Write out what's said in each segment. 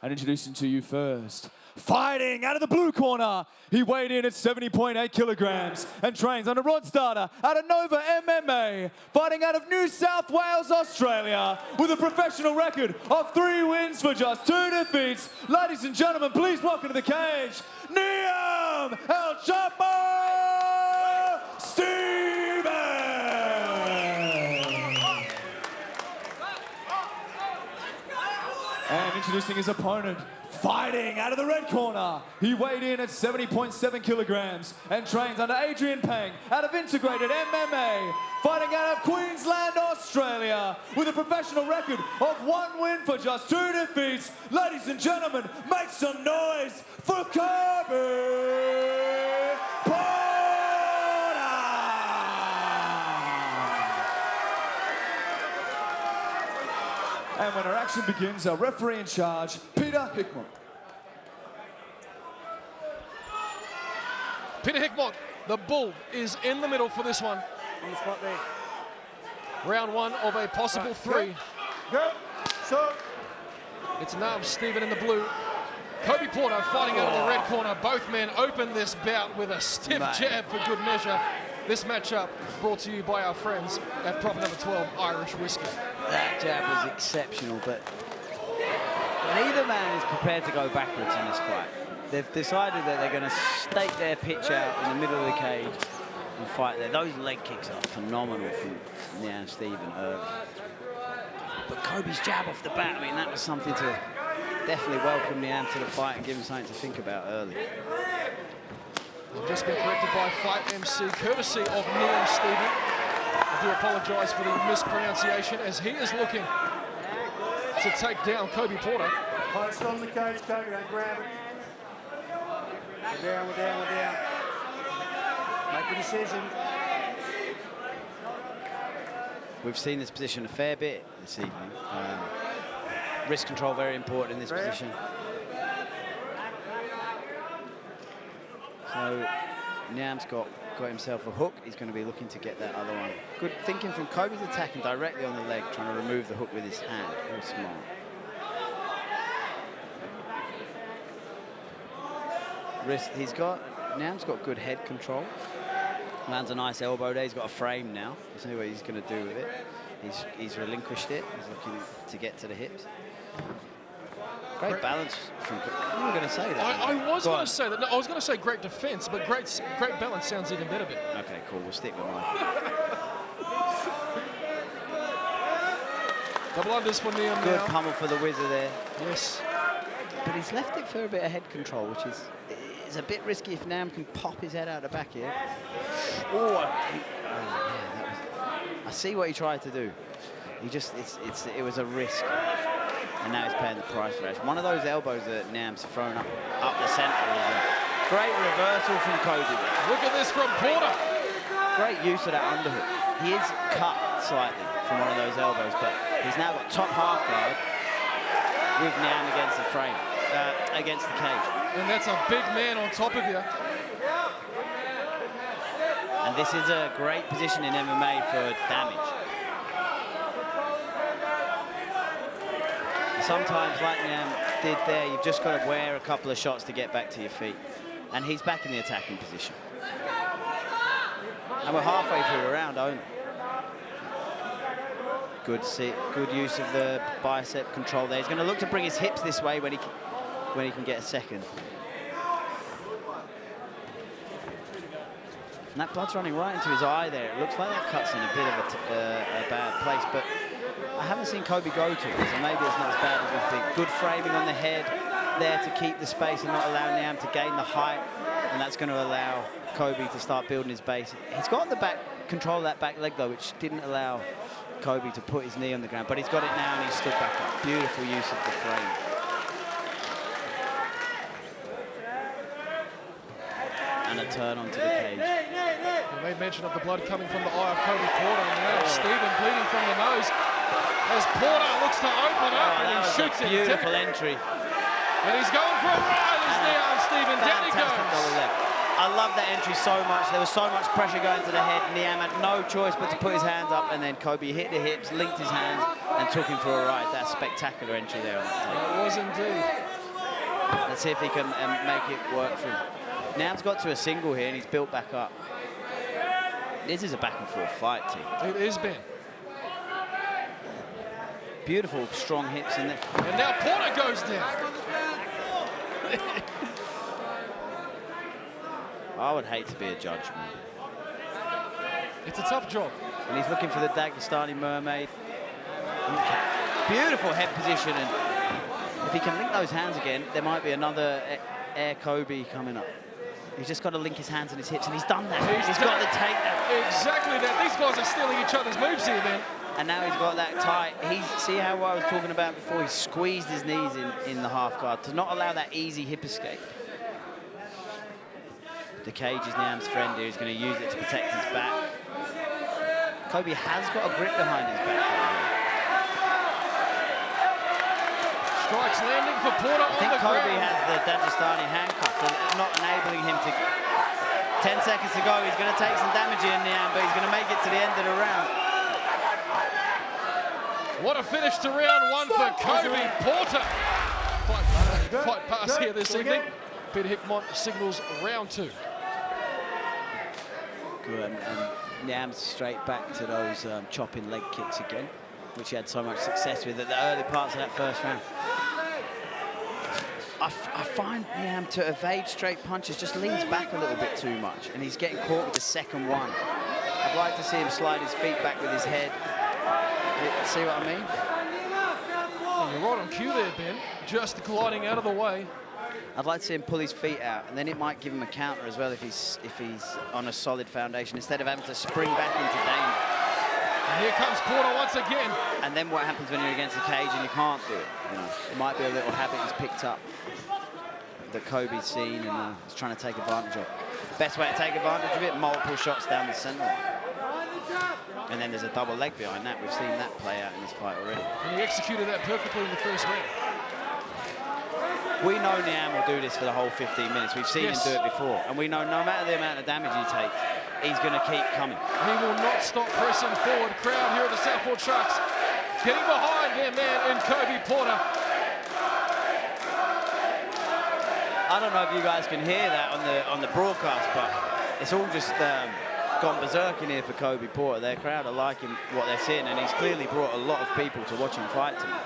And introducing to you first, fighting out of the blue corner, he weighed in at 70.8 kilograms and trains under Rod Starter out of Nova MMA, fighting out of New South Wales, Australia, with a professional record of 3 wins for just 2 defeats. Ladies and gentlemen, please welcome to the cage, Niam El Chapo Steven! And introducing his opponent, fighting out of the red corner, he weighed in at 70.7 kilograms and trains under Adrian Pang out of Integrated MMA, fighting out of Queensland, Australia, with a professional record of 1 win for just 2 defeats. Ladies and gentlemen, make some noise for Coby! And when our action begins, our referee in charge, Peter Hickmott. Peter Hickmott, the bull, is in the middle for this one. On the spot there. Round 1 of a possible 3. Go. So. It's Niam Steven in the blue. Coby Porter fighting out of the red corner. Both men open this bout with a stiff jab for good measure. This matchup brought to you by our friends at Prop Number 12 Irish Whiskey. That jab was exceptional, but neither man is prepared to go backwards in this fight. They've decided that they're going to stake their pitch out in the middle of the cage and fight there. Those leg kicks are phenomenal from Niam Steven early. But Coby's jab off the bat, I mean, that was something to definitely welcome Niam to the fight and give him something to think about early. I've just been corrected by Fight MC, courtesy of Niam Steven. I do apologise for the mispronunciation as he is looking to take down Coby Porter. Post on the cage, Coby, don't grab it. We're down, we're down, we're down. Make a decision. We've seen this position a fair bit this evening. Wrist control very important in this position. So Niam's got himself a hook. He's going to be looking to get that other one. Good thinking from Coby's attacking directly on the leg, trying to remove the hook with his hand. Very smart. Wrist, Niam's got good head control. Lands a nice elbow there. He's got a frame now. Let's see what he's going to do with it. He's relinquished it. He's looking to get to the hips. Great balance from. You were going to say that. I was going to say that. No, I was going to say great defense, but great balance sounds even better. Okay, cool. We'll stick with mine. Double unders for Niam Good now. pummel for the Wizard there. Yes. But he's left it for a bit of head control, which is a bit risky if Niam can pop his head out the back here. I see what he tried to do. It was a risk. And now he's paying the price for it. One of those elbows that Niam's thrown up the centre is a great reversal from Coby. Look at this from Porter. Great use of that underhook. He is cut slightly from one of those elbows, but he's now got top half guard with Niam against the frame, against the cage. And that's a big man on top of you. And this is a great position in MMA for damage. Sometimes, like Niam did there, you've just got to wear a couple of shots to get back to your feet. And he's back in the attacking position. And we're halfway through the round only. Good use of the bicep control there. He's going to look to bring his hips this way when he can get a second. And that blood's running right into his eye there. It looks like that cut's in a bit of a bad place, but I haven't seen Coby go to it, so maybe it's not as bad as we think. Good framing on the head there to keep the space and not allow Niam to gain the height, and that's going to allow Coby to start building his base. He's got the back control of that back leg though, which didn't allow Coby to put his knee on the ground, but he's got it now and he's stood back up. Beautiful use of the frame. And a turn onto the cage. We made mention of the blood coming from the eye of Coby Porter, and now Steven bleeding from the nose. As Porter looks to open up and he shoots it. Beautiful entry. And he's going for a ride as Niam Steven. Down he goes. I love that entry so much. There was so much pressure going to the head. Niam had no choice but to put his hands up, and then Coby hit the hips, linked his hands, and took him for a ride. That's spectacular entry there on that tape. It was indeed. Let's see if he can make it work for him. Niam's got to a single here, and he's built back up. This is a back-and-forth fight, team. It is, Ben. Beautiful, strong hips in there. And now Porter goes down. I would hate to be a judge, man. It's a tough job. And he's looking for the Dagestani mermaid. Beautiful head position, and if he can link those hands again, there might be another air Coby coming up. He's just got to link his hands and his hips, and he's done that. He's got to take that. Exactly that. These guys are stealing each other's moves here, Ben. And now he's got that tight. See how I was talking about before? He squeezed his knees in the half guard to not allow that easy hip escape. The cage is Niam's friend here. He's going to use it to protect his back. Coby has got a grip behind his back. Strikes landing for Porter on the ground. I think Coby has the Dagestani handcuffs, not enabling him to... 10 seconds to go. He's going to take some damage in, Niam, but he's going to make it to the end of the round. What a finish to round one for Coby Porter. Fight pass here this evening. Peter Hickmont signals round two. Good, and Niam's straight back to those chopping leg kicks again, which he had so much success with at the early parts of that first round. I find Niam to evade straight punches just leans back a little bit too much, and he's getting caught with the second one. I'd like to see him slide his feet back with his head. See what I mean? Well, you're right on cue there, Ben. Just gliding out of the way. I'd like to see him pull his feet out, and then it might give him a counter as well if he's on a solid foundation, instead of having to spring back into danger. And here comes Porter once again. And then what happens when you're against the cage and you can't do it? You know, it might be a little habit he's picked up that Coby's seen and he's trying to take advantage of. Best way to take advantage of it, multiple shots down the center. And then there's a double leg behind that. We've seen that play out in this fight already. And he executed that perfectly in the first round. We know Niam will do this for the whole 15 minutes. We've seen him do it before. And we know no matter the amount of damage he takes, he's going to keep coming. He will not stop pressing forward. Crowd here at the Southport Sharks getting behind their man in Coby Porter. I don't know if you guys can hear that on the broadcast, but it's all just gone berserk in here for Coby Porter. Their crowd are liking what they're seeing, and he's clearly brought a lot of people to watch him fight tonight.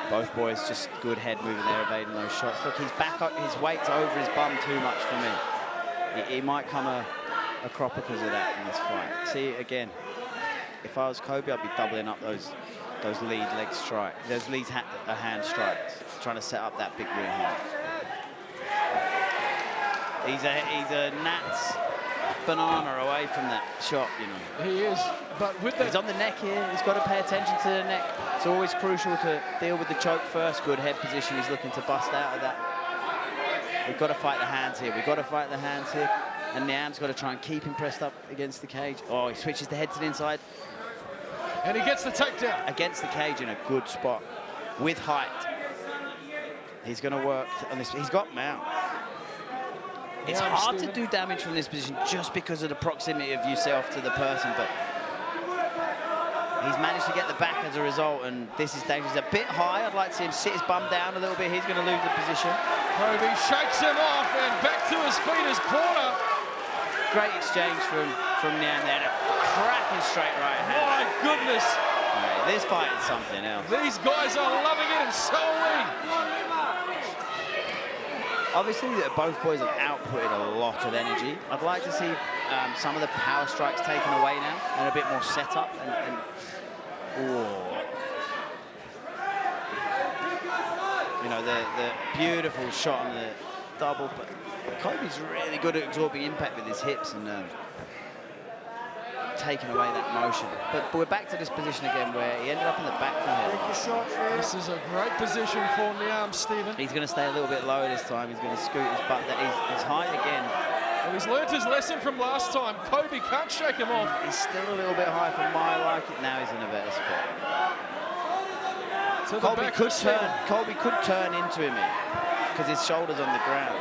Both boys just good head moving there, evading those shots. Look, he's back up, his weight's over his bum too much for me. He might come a crop because of that in this fight. See, again, if I was Coby, I'd be doubling up those lead leg strikes, those lead hand strikes, trying to set up that big rear hand. He's a gnat's banana away from that shot, you know. He is, but with that... He's on the neck here. He's got to pay attention to the neck. It's always crucial to deal with the choke first. Good head position. He's looking to bust out of that. We've got to fight the hands here. We've got to fight the hands here. And Niam's got to try and keep him pressed up against the cage. Oh, he switches the head to the inside. And he gets the takedown. Against the cage in a good spot. With height. He's going to work on this. He's got mount. It's hard to do damage from this position just because of the proximity of yourself to the person, but he's managed to get the back as a result, and this is dangerous. A bit high. I'd like to see him sit his bum down a little bit. He's going to lose the position. Coby shakes him off, and back to his feet is Porter. Great exchange from Niam there. A cracking straight right hand. My goodness. Right, this fight is something else. These guys are loving it, and so are we. Obviously, both boys have outputted a lot of energy. I'd like to see some of the power strikes taken away now and a bit more setup. You know, the beautiful shot on the double. But Coby's really good at absorbing impact with his hips and taking away that motion. But we're back to this position again where he ended up in the back from here. This is a great position for Niam, Stephen. He's going to stay a little bit lower this time. He's going to scoot his butt. He's high again. Well, he's learnt his lesson from last time. Coby can't shake him off. He's still a little bit high for my liking. Now he's in a better spot. Coby could turn into him here because his shoulder's on the ground.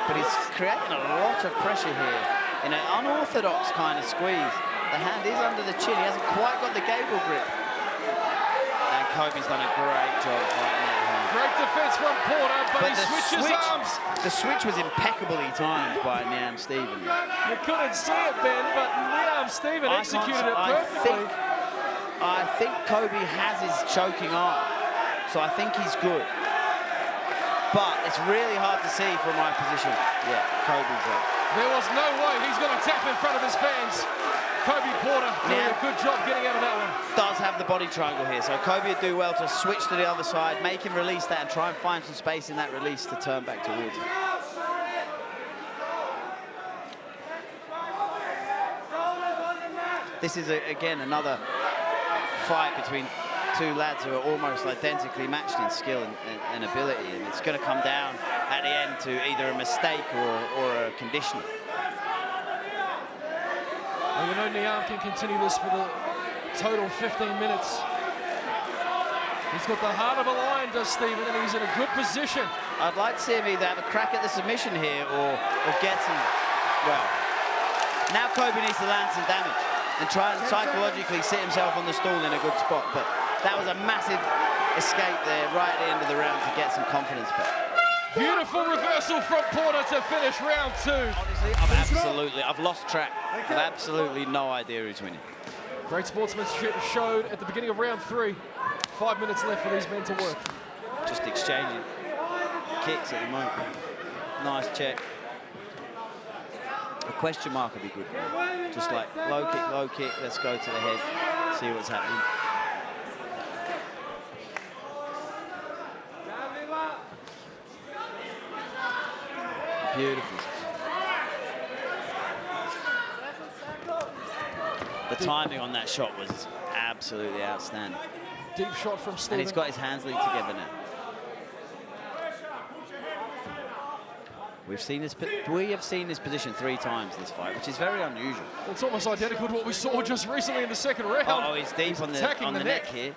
But he's creating a lot of pressure here in an unorthodox kind of squeeze. The hand is under the chin. He hasn't quite got the gable grip. And Coby's done a great job fighting that hand. Great defense from Porter, but he switches arms. The switch was impeccably timed by Niam Stephen. You couldn't see it, Ben, but Niam Stephen executed it perfectly. I think Coby has his choking arm, so I think he's good. But it's really hard to see from my position. Yeah, Coby's up. There was no way he's going to tap in front of his fans. Coby Porter doing a good job getting out of that one. Does have the body triangle here, so Coby would do well to switch to the other side, make him release that and try and find some space in that release to turn back towards him. This is, again, another fight between two lads who are almost identically matched in skill and ability, and it's going to come down at the end to either a mistake or a conditioning. Well, you know Niam can continue this for the total 15 minutes. He's got the heart of a lion, does Stephen, and he's in a good position. I'd like to see him either have a crack at the submission here or get some, well, now Coby needs to land some damage and try and psychologically sit himself on the stool in a good spot, but that was a massive escape there right at the end of the round to get some confidence back. Beautiful reversal from Porter to finish round 2. Honestly, I've lost track. I've absolutely no idea who's winning. Great sportsmanship showed at the beginning of round 3. 5 minutes left for these men to work. Just exchanging kicks at the moment. Nice check. A question mark would be good. Just like low kick, let's go to the head, see what's happening. Beautiful. The timing on that shot was absolutely outstanding. Deep shot from Stephen. And he's got his hands linked together now. We have seen this position 3 times this fight, which is very unusual. It's almost identical to what we saw just recently in the second round. Oh, he's deep on the neck here.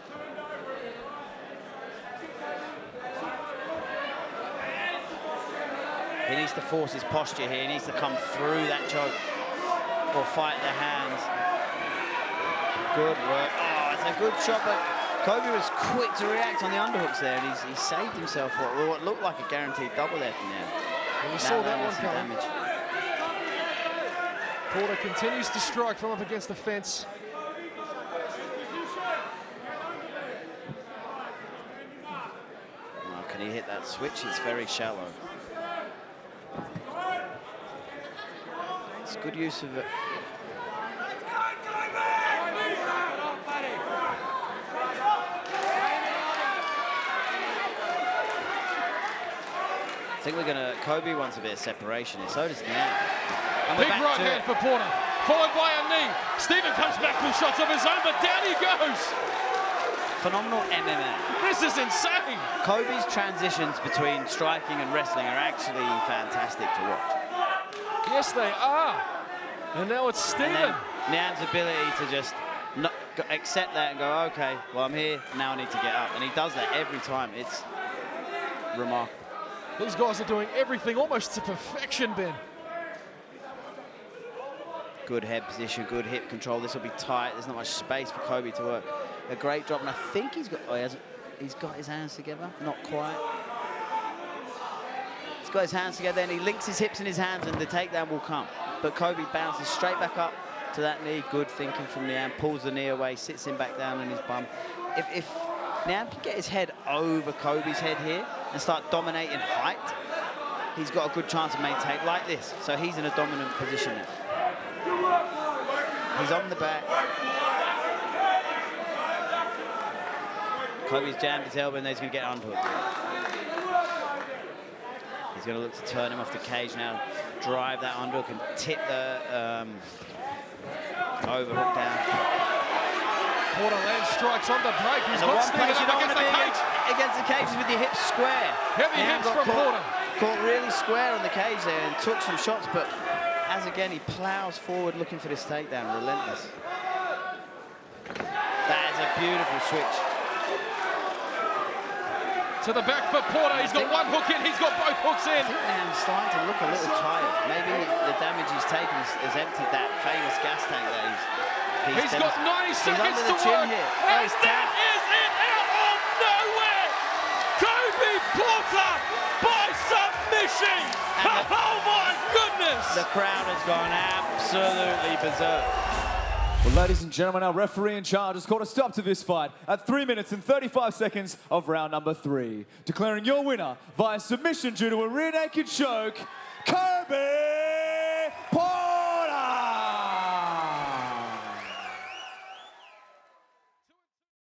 He needs to force his posture here. He needs to come through that choke or fight the hands. Good work. Oh, it's a good shot, but Coby was quick to react on the underhooks there, and he saved himself what looked like a guaranteed double there from there. We saw that one coming. Porter continues to strike from up against the fence. Oh, can he hit that switch? It's very shallow. It's good use of it. I think we're gonna, Coby wants a bit of separation here, so does Niam. Big right hand for Porter, followed by a knee. Stephen comes back with shots of his own, but down he goes. Phenomenal MMA. This is insane. Coby's transitions between striking and wrestling are actually fantastic to watch. Yes, they are. And now it's Stephen. Niam's ability to just not accept that and go, okay, well, I'm here, now I need to get up. And he does that every time. It's remarkable. These guys are doing everything almost to perfection, Ben. Good head position, good hip control. This will be tight. There's not much space for Coby to work. A great drop, and I think he's got his hands together. Not quite. He's got his hands together, and he links his hips in his hands, and the takedown will come. But Coby bounces straight back up to that knee. Good thinking from Niam. Pulls the knee away, sits him back down on his bum. If Niam can get his head over Coby's head here and start dominating height, he's got a good chance of maintaining like this. So he's in a dominant position now. He's on the back. Coby's jammed his elbow and he's going to get onto it. He's going to look to turn him off the cage now, drive that underhook and tip the overhook down. Porter lands strikes on the break. He's got Stephen up against the cage. Against the cages with your hips square. Heavy hits from Porter. Caught really square on the cage there and took some shots, but as again he plows forward looking for this takedown, relentless. That is a beautiful switch. To the back for Porter. He's got one hook in. He's got both hooks in. I think Niam's starting to look a little tired. Maybe the damage he's taken has emptied that famous gas tank that he's got 90 seconds to work. Here. And that is it out of nowhere. Coby winner by submission. Oh my goodness. The crowd has gone absolutely berserk. Well, ladies and gentlemen, our referee in charge has called a stop to this fight at 3 minutes and 35 seconds of round number 3, declaring your winner via submission due to a rear naked choke, Coby!